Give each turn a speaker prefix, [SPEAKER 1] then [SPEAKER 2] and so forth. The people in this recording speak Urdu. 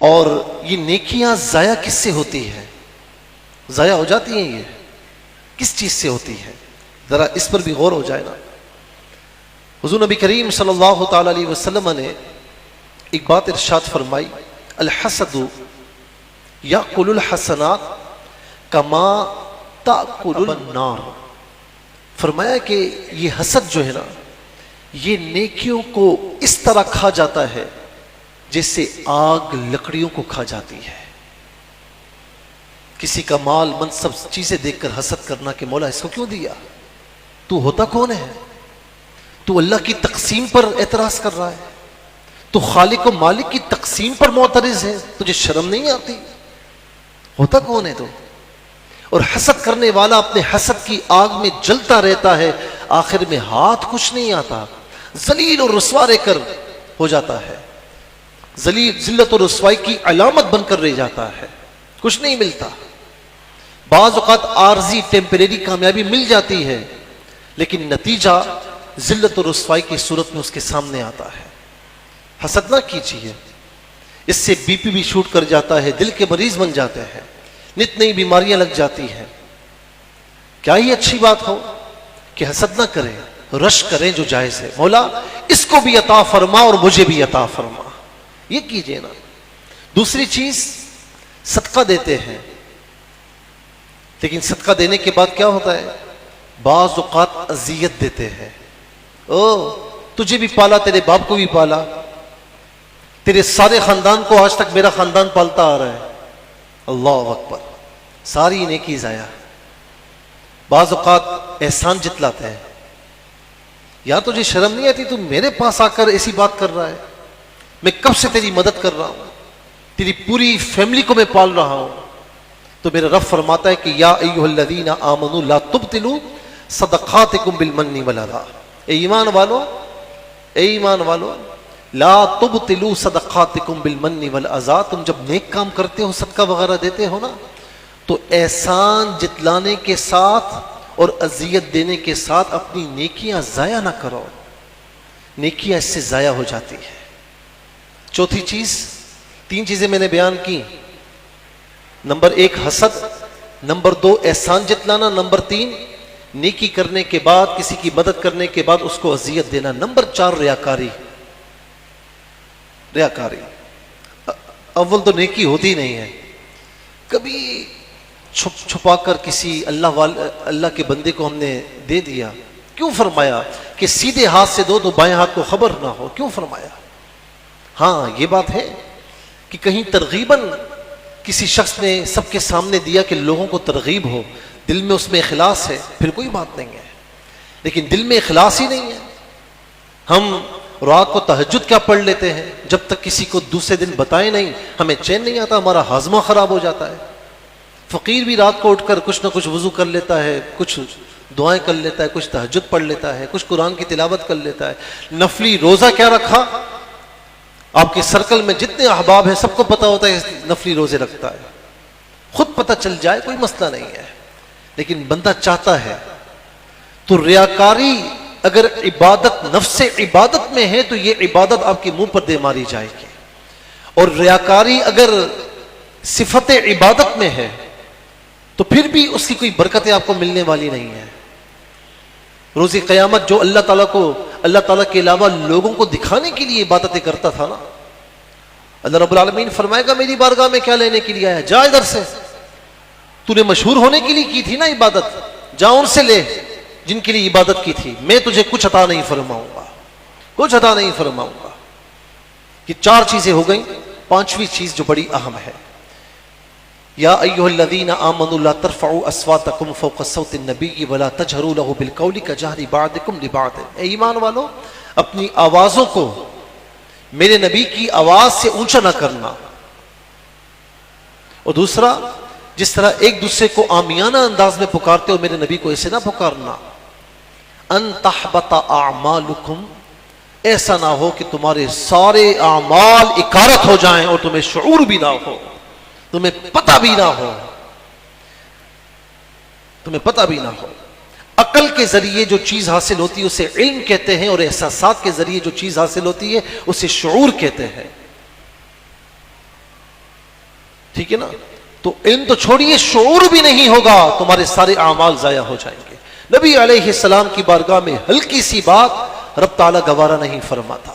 [SPEAKER 1] اور یہ نیکیاں ضائع کس سے ہوتی ہیں؟ ضائع ہو جاتی ہیں یہ کس چیز سے ہوتی ہے؟ ذرا اس پر بھی غور ہو جائے نا۔ حضور نبی کریم صلی اللہ تعالی علیہ وسلم نے ایک بات ارشاد فرمائی، الحسد یاکل الحسنات کما تاکل النار۔ فرمایا کہ یہ حسد جو ہے نا یہ نیکیوں کو اس طرح کھا جاتا ہے جیسے آگ لکڑیوں کو کھا جاتی ہے۔ کسی کا مال منصب چیزیں دیکھ کر حسد کرنا کہ مولا اس کو کیوں دیا، تو ہوتا کون ہے؟ تو اللہ کی تقسیم پر اعتراض کر رہا ہے، تو خالق و مالک کی تقسیم پر معترض ہے، تجھے شرم نہیں آتی؟ ہوتا کون ہے تو؟ اور حسد کرنے والا اپنے حسد کی آگ میں جلتا رہتا ہے، آخر میں ہاتھ کچھ نہیں آتا، ذلیل اور رسوا رہ کر ہو جاتا ہے، ذلت اور رسوائی کی علامت بن کر رہ جاتا ہے، کچھ نہیں ملتا۔ بعض اوقات عارضی ٹیمپریری کامیابی مل جاتی ہے لیکن نتیجہ ذلت اور رسوائی کی صورت میں اس کے سامنے آتا ہے۔ حسد نہ کیجیے، اس سے بی پی بھی شوٹ کر جاتا ہے، دل کے مریض بن جاتے ہیں، نت نئی بیماریاں لگ جاتی ہیں۔ کیا یہ اچھی بات ہو کہ حسد نہ کریں، رش کریں جو جائز ہے، مولا اس کو بھی عطا فرما اور مجھے بھی عطا فرما، یہ کیجئے نا۔ دوسری چیز صدقہ دیتے ہیں، لیکن صدقہ دینے کے بعد کیا ہوتا ہے؟ بعض اوقات اذیت دیتے ہیں، او تجھے بھی پالا، تیرے باپ کو بھی پالا، تیرے سارے خاندان کو آج تک میرا خاندان پالتا آ رہا ہے، اللہ اکبر، ساری نیکی ضائع۔ بعض اوقات احسان جتلاتے ہیں، یا تجھے شرم نہیں آتی، تو میرے پاس آ کر ایسی بات کر رہا ہے، میں کب سے تیری مدد کر رہا ہوں، تیری پوری فیملی کو میں پال رہا ہوں۔ تو میرا رب فرماتا ہے کہ یا ایھا الذین آمنوا لا تبطلوا صدقاتکم بالمن والاذی، اے ایمان والو لا تبطلوا صدقاتکم بالمن والاذی، تم جب نیک کام کرتے ہو، صدقہ وغیرہ دیتے ہو نا، تو احسان جتلانے کے ساتھ اور اذیت دینے کے ساتھ اپنی نیکیاں ضائع نہ کرو، نیکیاں اس سے ضائع ہو جاتی ہے۔ چوتھی چیز، تین چیزیں میں نے بیان کی، نمبر 1 حسد، نمبر 2 احسان جتلانا، نمبر 3 نیکی کرنے کے بعد، کسی کی مدد کرنے کے بعد اس کو اذیت دینا، نمبر 4 ریاکاری۔ اول تو نیکی ہوتی نہیں ہے، کبھی چھپا کر کسی اللہ کے بندے کو ہم نے دے دیا، کیوں فرمایا کہ سیدھے ہاتھ سے دو تو بائیں ہاتھ کو خبر نہ ہو، کیوں فرمایا؟ ہاں یہ بات ہے کہ کہیں ترغیباً کسی شخص نے سب کے سامنے دیا کہ لوگوں کو ترغیب ہو، دل میں اس میں اخلاص ہے، پھر کوئی بات نہیں ہے، لیکن دل میں اخلاص ہی نہیں ہے، ہم رات کو تہجد کیا پڑھ لیتے ہیں، جب تک کسی کو دوسرے دن بتائے نہیں ہمیں چین نہیں آتا، ہمارا ہاضمہ خراب ہو جاتا ہے۔ فقیر بھی رات کو اٹھ کر کچھ نہ کچھ وضو کر لیتا ہے، کچھ دعائیں کر لیتا ہے، کچھ تہجد پڑھ لیتا ہے، کچھ قرآن کی تلاوت کر لیتا ہے، نفلی روزہ کیا رکھا، آپ کے سرکل میں جتنے احباب ہیں سب کو پتا ہوتا ہے نفلی روزے رکھتا ہے، خود پتہ چل جائے کوئی مسئلہ نہیں ہے، لیکن بندہ چاہتا ہے۔ تو ریاکاری اگر عبادت نفس عبادت میں ہے تو یہ عبادت آپ کے منہ پر دے ماری جائے گی، اور ریاکاری اگر صفت عبادت میں ہے تو پھر بھی اس کی کوئی برکتیں آپ کو ملنے والی نہیں ہے۔ روز قیامت جو اللہ تعالیٰ کے علاوہ لوگوں کو دکھانے کے لیے عبادتیں کرتا تھا نا، اللہ رب العالمین فرمائے گا میری بارگاہ میں کیا لینے کے لیے آیا، جا ادھر سے، تو نے مشہور ہونے کے لیے کی تھی نا عبادت، جا ان سے لے جن کے لیے عبادت کی تھی، میں تجھے کچھ عطا نہیں فرماؤں گا، کچھ عطا نہیں فرماؤں گا۔ یہ 4 چیزیں ہو گئیں، 5ویں چیز جو بڑی اہم ہے، یا ایھا الذین آمنوا لا ترفعوا اصواتکم فوق صوت النبی ولا تجہروا له بالقول کجہر بعضکم لبعض، اے ایمان والو اپنی آوازوں کو میرے نبی کی آواز سے اونچا نہ کرنا، اور دوسرا جس طرح ایک دوسرے کو عامیانہ انداز میں پکارتے ہو میرے نبی کو ایسے نہ پکارنا، ان تحبط اعمالکم، ایسا نہ ہو کہ تمہارے سارے اعمال اکارت ہو جائیں اور تمہیں شعور بھی نہ ہو، تمہیں پتہ بھی نہ ہو، تمہیں پتہ بھی نہ ہو۔ عقل کے ذریعے جو چیز حاصل ہوتی ہے اسے علم کہتے ہیں، اور احساسات کے ذریعے جو چیز حاصل ہوتی ہے اسے شعور کہتے ہیں۔ ٹھیک ہے نا. تو علم تو چھوڑیے، شعور بھی نہیں ہوگا، تمہارے سارے اعمال ضائع ہو جائیں گے. نبی علیہ السلام کی بارگاہ میں ہلکی سی بات رب تعالیٰ گوارا نہیں فرماتا.